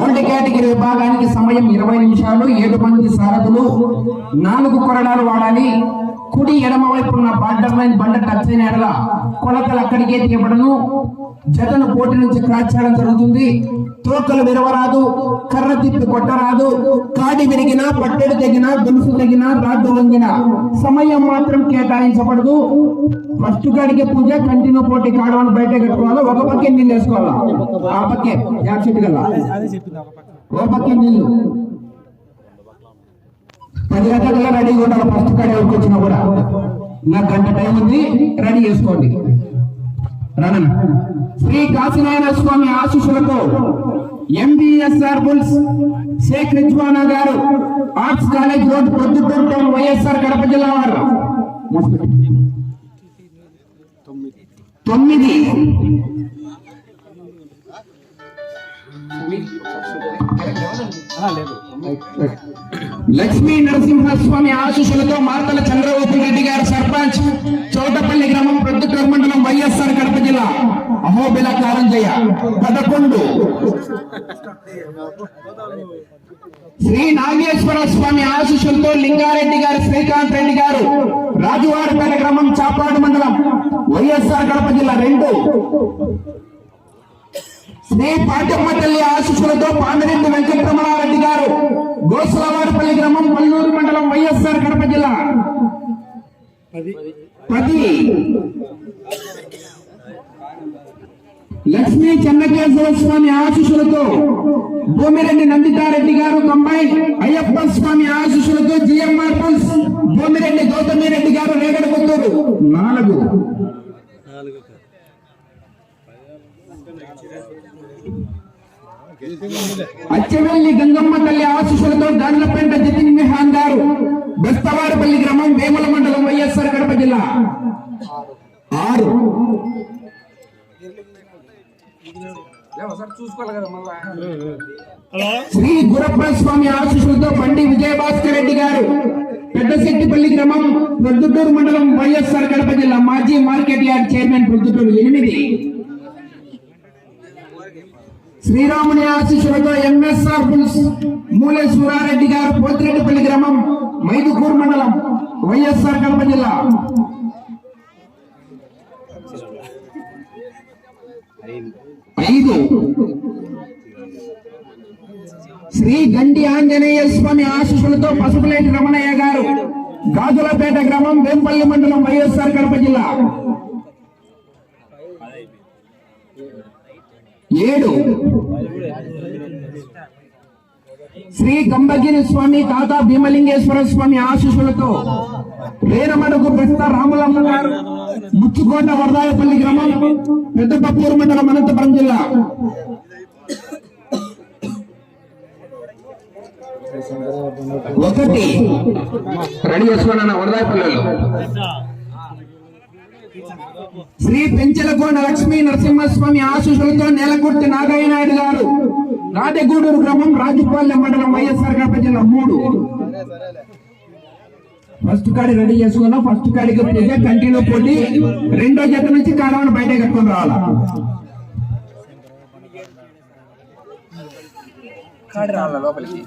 Old category విభాగానికి సమయం 20 నిమిషాలు. 7 మంది సారథులు, 4 కొరడాలు వాడాలి. కుడి ఎడమ వైపు ఉన్న బార్డర్ లైన్ బండ టచ్ అయిన ఎడల కొలతలు అక్కడికే తీయబడను. జతను పోటీ నుంచి క్రాచ్ చేయడం జరుగుతుంది. తోకలు విరవరాదు, కర్ర తిప్పి కొట్టరాదు. కాడి విరిగినా, పట్టెడు తెగినా, గొలుసు తెగినా, రాడ్డు వంగినా సమయం మాత్రం కేటాయించబడదు. ఫస్ట్ కాడికి పూజ, కంటిన్యూ పోటీ కాడవని బయట కట్టుకోవాలి. ఒక పక్కే నీళ్ళు వేసుకోవాలా, ఆ పక్కే యాక్సిట్ గల ఓ పక్కే నీళ్ళు. 10 గంటల రెడీగా ఉండాలి. ఫస్ట్ కాడ ఎవరికి వచ్చినా కూడా నాకు గంట టైం ఉంది, రెడీ చేసుకోండి. రణన్ శ్రీ కాశీనారాయణ స్వామి ఆశీస్సులతో ఎంబీఎస్ఆర్ బుల్స్ షేక్ రిజ్వానా గారు, arts college road, Proddatur town, YSR Kadapa జిల్లా వారు 9. లక్ష్మీ నరసింహస్వామి ఆశీస్సులతో మార్తల చంద్రబాబు రెడ్డి గారు, సర్పంచ్, చౌటపల్లి గ్రామం, ప్రొద్దుటూరు మండలం, వైఎస్ఆర్ కడప జిల్లా అహోబిల కారంజయ్య 11. శ్రీ నాగేశ్వర స్వామి ఆశీస్సులతో లింగారెడ్డి గారు, శ్రీకాంత్ రెడ్డి గారు, రాజువారిపేట గ్రామం, చాపాడు మండలం, వైఎస్ఆర్ కడప జిల్లా 2. శ్రీ పాటమ్మ తల్లి ఆశీస్సులతో పాండరెడ్డి వెంకటరమణారెడ్డి గారు, గోసలవారిపల్లి గ్రామం, పల్లూరు మండలం, వైఎస్ఆర్ కడప జిల్లా 10. లక్ష్మీ చెన్నకేశ్వర స్వామి ఆశీస్సులతో భూమిరెడ్డి నందితారెడ్డి గారు, కంబైన్, అయ్యప్ప స్వామి ఆశీస్సులతో జిఎంఆర్ పుల్స్ భూమిరెడ్డి గౌతమిరెడ్డి గారు, రేగడ కొత్తూరు 4. అచ్చవెల్లి గంగమ్మ తల్లి ఆశీస్సులతో దాండ్లపేట జతిన్ మిహాన్ గారు, బెస్తవారిపల్లి గ్రామం, వేముల మండలం, వైఎస్ఆర్ కడప జిల్లా 6. శ్రీ గురప్ప స్వామి ఆశీస్సులతో బండి విజయభాస్కర్ రెడ్డి గారు, పెద్దశెట్టిపల్లి గ్రామం, ప్రొద్దుటూరు మండలం, వైఎస్ఆర్ కడప జిల్లా మాజీ మార్కెట్ యార్డ్ చైర్మన్, ప్రొద్దుటూరు 8. శ్రీరాముని ఆశీస్సులతో ఎంఎస్ఆర్ పుల్స్ మూలేశ్వరారెడ్డి గారు, పోతిరెడ్డిపల్లి గ్రామం, మైదుకూరు మండలం, వైఎస్ఆర్ కడప జిల్లా 5. శ్రీ గండి ఆంజనేయ స్వామి ఆశీస్సులతో పసుపులేటి రమణయ్య గారు, గాజులపేట గ్రామం, వేంపల్లి మండలం, వైఎస్ఆర్ కడప జిల్లా 7. శ్రీ గంభగిరి స్వామి తాత భీమలింగేశ్వర స్వామి ఆశీస్సులతో రేరమడుగు బెస్త రాములమ్మ గారు, ముచ్చుకోట వరదాయపల్లి గ్రామం, పెద్దపప్పూరు మండలం, అనంతపురం జిల్లా 1. రెడీ చేసుకోండి వరదాయపల్లిలో. శ్రీ పెంచలకోన లక్ష్మీ నరసింహస్వామి ఆశీస్సులతో నేలకుర్తి నాగయ్య నాయుడు గారు, రాజగూడూరు గ్రామం, రాజుపాలెం మండలం, వైఎస్ఆర్ కడప జిల్లా 3. ఫస్ట్ కాడి రెడీ చేసుకున్నాం. ఫస్ట్ కాడికి పూజ, కంటిన్యూ పోటీ. 2వ జత నుంచి కాడవని బయట కట్టుకుని రావాలా. లోపలికి